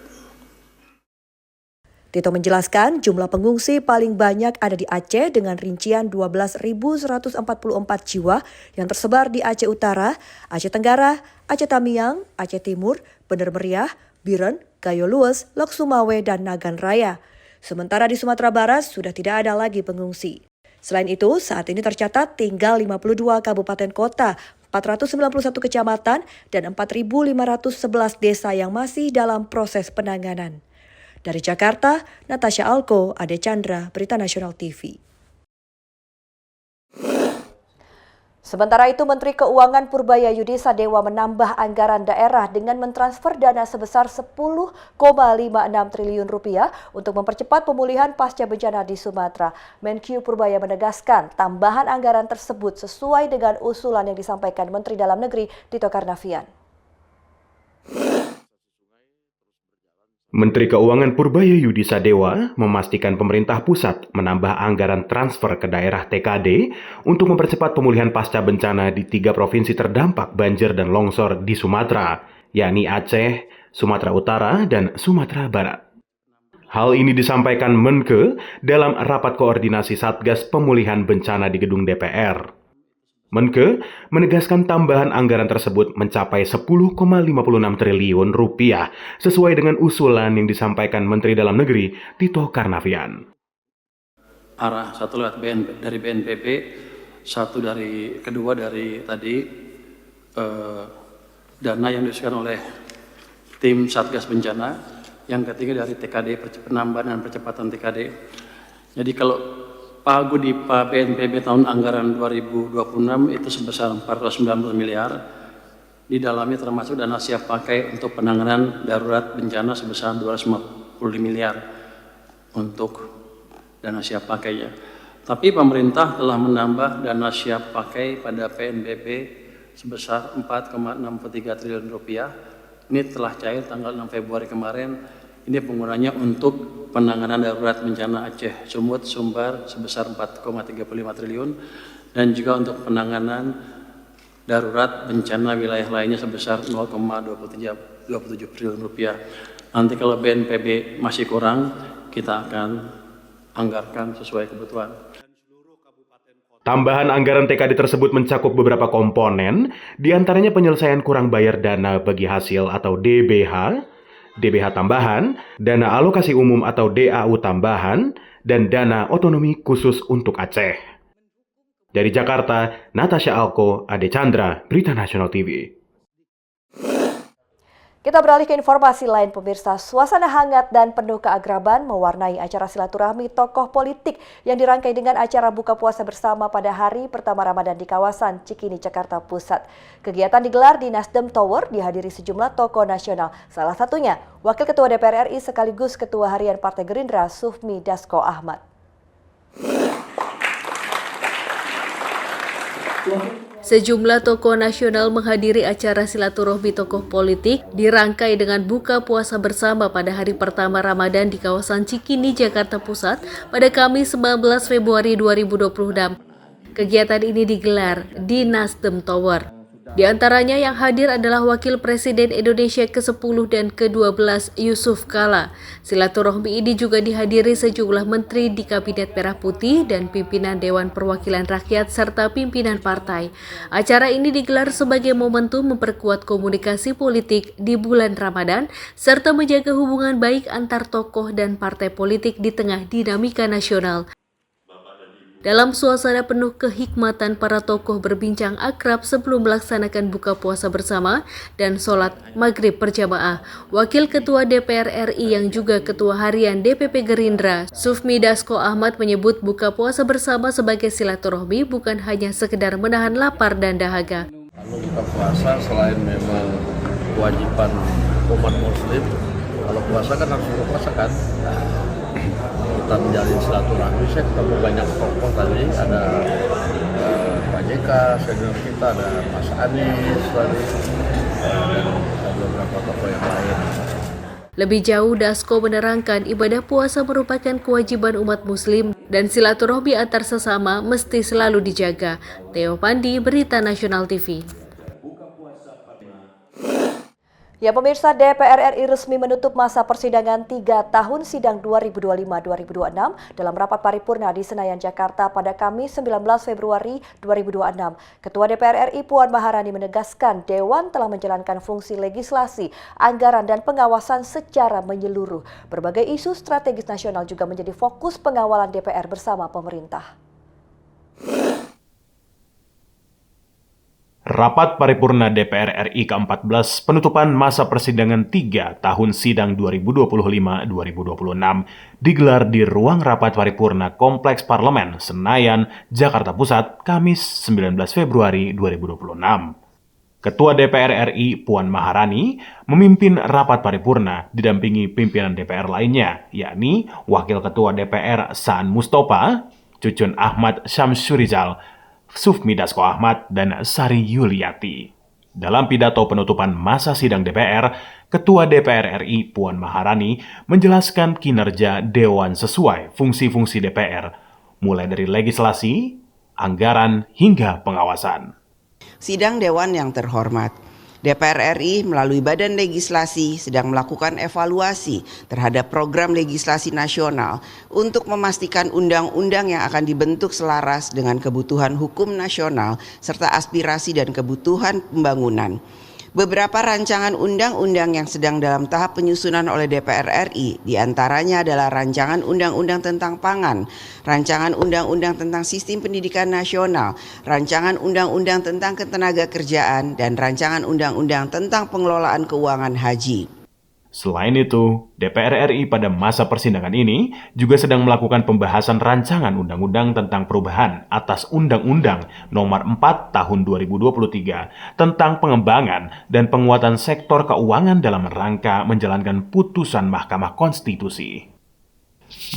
Tito menjelaskan jumlah pengungsi paling banyak ada di Aceh dengan rincian 12.144 jiwa yang tersebar di Aceh Utara, Aceh Tenggara, Aceh Tamiang, Aceh Timur, Bener Meriah, Biren, Gayo Lues, Lok Sumawe, dan Nagan Raya. Sementara di Sumatera Barat sudah tidak ada lagi pengungsi. Selain itu, saat ini tercatat tinggal 52 kabupaten kota, 491 kecamatan, dan 4.511 desa yang masih dalam proses penanganan. Dari Jakarta, Natasha Alko, Ade Chandra, Berita Nasional TV. Sementara itu, Menteri Keuangan Purbaya Yudi Sadewa menambah anggaran daerah dengan mentransfer dana sebesar 10,56 triliun rupiah untuk mempercepat pemulihan pasca bencana di Sumatera. Menkyu Purbaya menegaskan tambahan anggaran tersebut sesuai dengan usulan yang disampaikan Menteri Dalam Negeri Tito Karnavian. Menteri Keuangan Purbaya Yudi Sadewa memastikan pemerintah pusat menambah anggaran transfer ke daerah TKD untuk mempercepat pemulihan pasca bencana di 3 provinsi terdampak banjir dan longsor di Sumatera, yakni Aceh, Sumatera Utara, dan Sumatera Barat. Hal ini disampaikan Menke dalam rapat koordinasi Satgas Pemulihan Bencana di gedung DPR. Menke menegaskan tambahan anggaran tersebut mencapai 10,56 triliun rupiah sesuai dengan usulan yang disampaikan Menteri Dalam Negeri Tito Karnavian. Arah satu lewat dari BNPB, kedua dari tadi dana yang diusulkan oleh tim Satgas Bencana, yang ketiga dari TKD, penambahan dan percepatan TKD. Jadi kalau pagu di BNPB tahun anggaran 2026 itu sebesar 490 miliar. Di dalamnya termasuk dana siap pakai untuk penanganan darurat bencana sebesar 250 miliar untuk dana siap pakainya. Tapi pemerintah telah menambah dana siap pakai pada PNBP sebesar 4,63 triliun rupiah. Ini telah cair tanggal 6 Februari kemarin. Ini penggunanya untuk penanganan darurat bencana Aceh, Sumut, Sumbar sebesar 4,35 triliun dan juga untuk penanganan darurat bencana wilayah lainnya sebesar 0,27 triliun rupiah. Nanti kalau BNPB masih kurang, kita akan anggarkan sesuai kebutuhan. Tambahan anggaran TKD tersebut mencakup beberapa komponen, diantaranya penyelesaian kurang bayar dana bagi hasil atau DBH, DBH tambahan, dana alokasi umum atau DAU tambahan, dan dana otonomi khusus untuk Aceh. Dari Jakarta, Natasha Alko, Ade Chandra, Berita Nasional TV. Kita beralih ke informasi lain, pemirsa. Suasana hangat dan penuh keakraban mewarnai acara silaturahmi tokoh politik yang dirangkai dengan acara buka puasa bersama pada hari pertama Ramadan di kawasan Cikini, Jakarta Pusat. Kegiatan digelar di Nasdem Tower, dihadiri sejumlah tokoh nasional. Salah satunya, Wakil Ketua DPR RI sekaligus Ketua Harian Partai Gerindra, Sufmi Dasko Ahmad. Sejumlah tokoh nasional menghadiri acara silaturahmi tokoh politik dirangkai dengan buka puasa bersama pada hari pertama Ramadan di kawasan Cikini, Jakarta Pusat pada Kamis 19 Februari 2026. Kegiatan ini digelar di Nasdem Tower. Di antaranya yang hadir adalah Wakil Presiden Indonesia ke-10 dan ke-12 Yusuf Kala. Silaturahmi ini juga dihadiri sejumlah menteri di Kabinet Merah Putih dan pimpinan Dewan Perwakilan Rakyat serta pimpinan partai. Acara ini digelar sebagai momentum memperkuat komunikasi politik di bulan Ramadan serta menjaga hubungan baik antar tokoh dan partai politik di tengah dinamika nasional. Dalam suasana penuh kehikmatan, para tokoh berbincang akrab sebelum melaksanakan buka puasa bersama dan sholat maghrib berjamaah. Wakil Ketua DPR RI yang juga Ketua Harian DPP Gerindra, Sufmi Dasko Ahmad menyebut buka puasa bersama sebagai silaturahmi bukan hanya sekedar menahan lapar dan dahaga. Kalau buka puasa selain memang kewajiban umat muslim, kalau puasa kan harus buka puasa kan. kita menjalin silaturahmi. Saya ketemu banyak tokoh tadi, ada Pak JK, senior kita, ada Mas Anies tadi, dan ada beberapa tokoh yang lain. Lebih jauh, Dasko menerangkan ibadah puasa merupakan kewajiban umat muslim dan silaturahmi antar sesama mesti selalu dijaga. Theo Pandi, Berita Nasional TV. Ya pemirsa, DPR RI resmi menutup masa persidangan 3 tahun sidang 2025-2026 dalam rapat paripurna di Senayan, Jakarta pada Kamis 19 Februari 2026. Ketua DPR RI Puan Maharani menegaskan Dewan telah menjalankan fungsi legislasi, anggaran dan pengawasan secara menyeluruh. Berbagai isu strategis nasional juga menjadi fokus pengawalan DPR bersama pemerintah. Rapat Paripurna DPR RI ke-14 penutupan masa persidangan 3 tahun sidang 2025-2026 digelar di ruang rapat paripurna Kompleks Parlemen Senayan, Jakarta Pusat, Kamis 19 Februari 2026. Ketua DPR RI Puan Maharani memimpin rapat paripurna didampingi pimpinan DPR lainnya, yakni Wakil Ketua DPR Saan Mustopa, Cucun Ahmad Syamsurizal, Sufmi Dasko Ahmad, dan Sari Yuliati. Dalam pidato penutupan masa sidang DPR, Ketua DPR RI Puan Maharani menjelaskan kinerja Dewan sesuai fungsi-fungsi DPR, mulai dari legislasi, anggaran, hingga pengawasan. Sidang Dewan yang terhormat, DPR RI melalui Badan Legislasi sedang melakukan evaluasi terhadap program legislasi nasional untuk memastikan undang-undang yang akan dibentuk selaras dengan kebutuhan hukum nasional serta aspirasi dan kebutuhan pembangunan. Beberapa rancangan undang-undang yang sedang dalam tahap penyusunan oleh DPR RI diantaranya adalah rancangan undang-undang tentang pangan, rancangan undang-undang tentang sistem pendidikan nasional, rancangan undang-undang tentang ketenagakerjaan, dan rancangan undang-undang tentang pengelolaan keuangan haji. Selain itu, DPR RI pada masa persidangan ini juga sedang melakukan pembahasan rancangan undang-undang tentang perubahan atas Undang-Undang Nomor 4 Tahun 2023 tentang pengembangan dan penguatan sektor keuangan dalam rangka menjalankan putusan Mahkamah Konstitusi.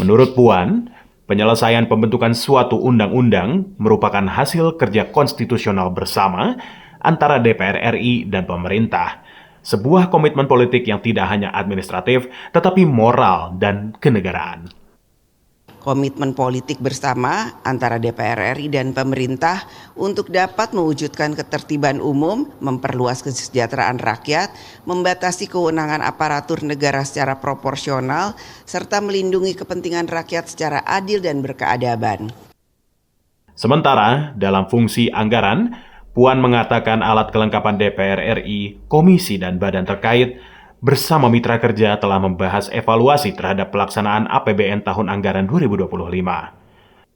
Menurut Puan, penyelesaian pembentukan suatu undang-undang merupakan hasil kerja konstitusional bersama antara DPR RI dan pemerintah. Sebuah komitmen politik yang tidak hanya administratif, tetapi moral dan kenegaraan. Komitmen politik bersama antara DPR RI dan pemerintah untuk dapat mewujudkan ketertiban umum, memperluas kesejahteraan rakyat, membatasi kewenangan aparatur negara secara proporsional, serta melindungi kepentingan rakyat secara adil dan berkeadaban. Sementara dalam fungsi anggaran, Puan mengatakan alat kelengkapan DPR RI, komisi dan badan terkait bersama mitra kerja telah membahas evaluasi terhadap pelaksanaan APBN tahun anggaran 2025.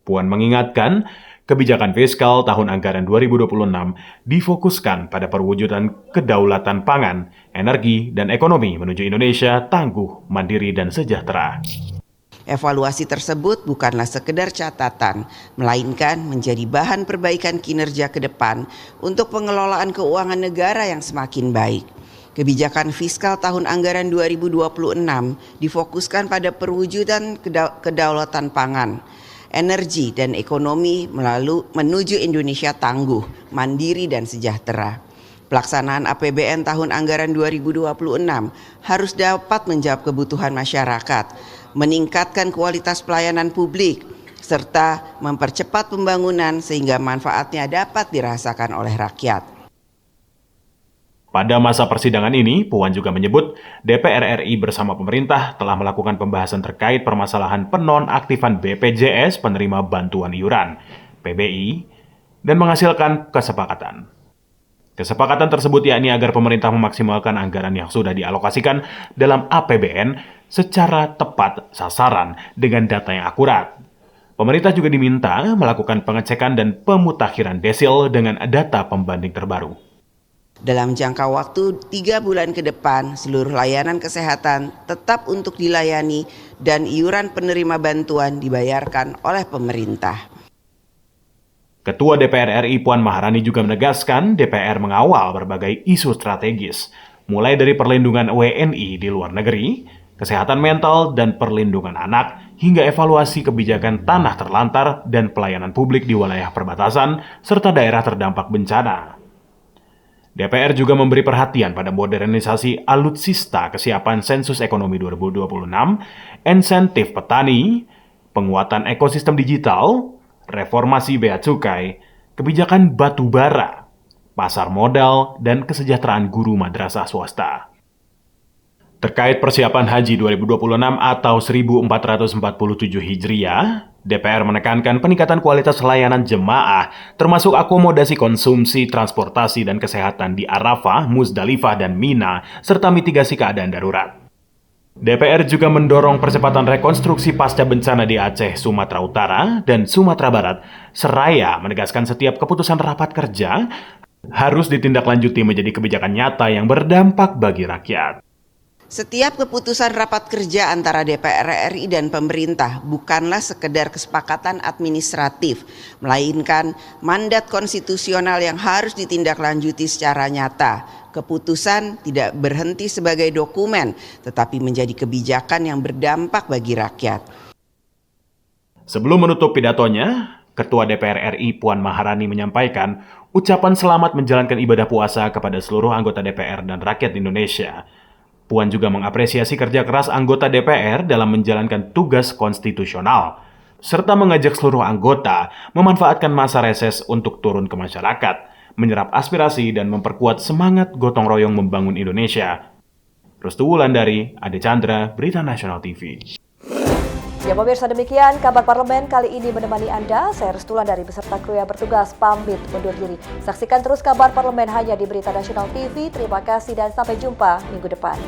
Puan mengingatkan, kebijakan fiskal tahun anggaran 2026 difokuskan pada perwujudan kedaulatan pangan, energi, dan ekonomi menuju Indonesia tangguh, mandiri, dan sejahtera. Evaluasi tersebut bukanlah sekedar catatan, melainkan menjadi bahan perbaikan kinerja ke depan untuk pengelolaan keuangan negara yang semakin baik. Kebijakan fiskal tahun anggaran 2026 difokuskan pada perwujudan kedaulatan pangan, energi, dan ekonomi menuju Indonesia tangguh, mandiri, dan sejahtera. Pelaksanaan APBN tahun anggaran 2026 harus dapat menjawab kebutuhan masyarakat, meningkatkan kualitas pelayanan publik, serta mempercepat pembangunan sehingga manfaatnya dapat dirasakan oleh rakyat. Pada masa persidangan ini, Puan juga menyebut DPR RI bersama pemerintah telah melakukan pembahasan terkait permasalahan penonaktifan BPJS penerima bantuan iuran, PBI, dan menghasilkan kesepakatan. Kesepakatan tersebut yakni agar pemerintah memaksimalkan anggaran yang sudah dialokasikan dalam APBN secara tepat sasaran dengan data yang akurat. Pemerintah juga diminta melakukan pengecekan dan pemutakhiran desil dengan data pembanding terbaru. Dalam jangka waktu 3 bulan ke depan, seluruh layanan kesehatan tetap untuk dilayani dan iuran penerima bantuan dibayarkan oleh pemerintah. Ketua DPR RI Puan Maharani juga menegaskan DPR mengawal berbagai isu strategis, mulai dari perlindungan WNI di luar negeri, kesehatan mental, dan perlindungan anak, hingga evaluasi kebijakan tanah terlantar dan pelayanan publik di wilayah perbatasan serta daerah terdampak bencana. DPR juga memberi perhatian pada modernisasi alutsista kesiapan sensus ekonomi 2026, insentif petani, penguatan ekosistem digital, reformasi bea cukai, kebijakan batu bara, pasar modal, dan kesejahteraan guru madrasah swasta. Terkait persiapan Haji 2026 atau 1447 Hijriah, DPR menekankan peningkatan kualitas layanan jemaah, termasuk akomodasi konsumsi, transportasi, dan kesehatan di Arafah, Muzdalifah, dan Mina, serta mitigasi keadaan darurat. DPR juga mendorong percepatan rekonstruksi pasca bencana di Aceh, Sumatera Utara, dan Sumatera Barat, seraya menegaskan setiap keputusan rapat kerja harus ditindaklanjuti menjadi kebijakan nyata yang berdampak bagi rakyat. Setiap keputusan rapat kerja antara DPR RI dan pemerintah bukanlah sekedar kesepakatan administratif, melainkan mandat konstitusional yang harus ditindaklanjuti secara nyata. Keputusan tidak berhenti sebagai dokumen, tetapi menjadi kebijakan yang berdampak bagi rakyat. Sebelum menutup pidatonya, Ketua DPR RI Puan Maharani menyampaikan ucapan selamat menjalankan ibadah puasa kepada seluruh anggota DPR dan rakyat Indonesia. Puan juga mengapresiasi kerja keras anggota DPR dalam menjalankan tugas konstitusional, serta mengajak seluruh anggota memanfaatkan masa reses untuk turun ke masyarakat, menyerap aspirasi dan memperkuat semangat gotong royong membangun Indonesia. Restu Wulandari, Ade Chandra, Berita Nasional TV. Ya pemirsa, demikian kabar parlemen kali ini menemani Anda. Saya Restu Wulandari beserta kru yang bertugas pamit undur diri. Saksikan terus kabar parlemen hanya di Berita Nasional TV. Terima kasih dan sampai jumpa minggu depan.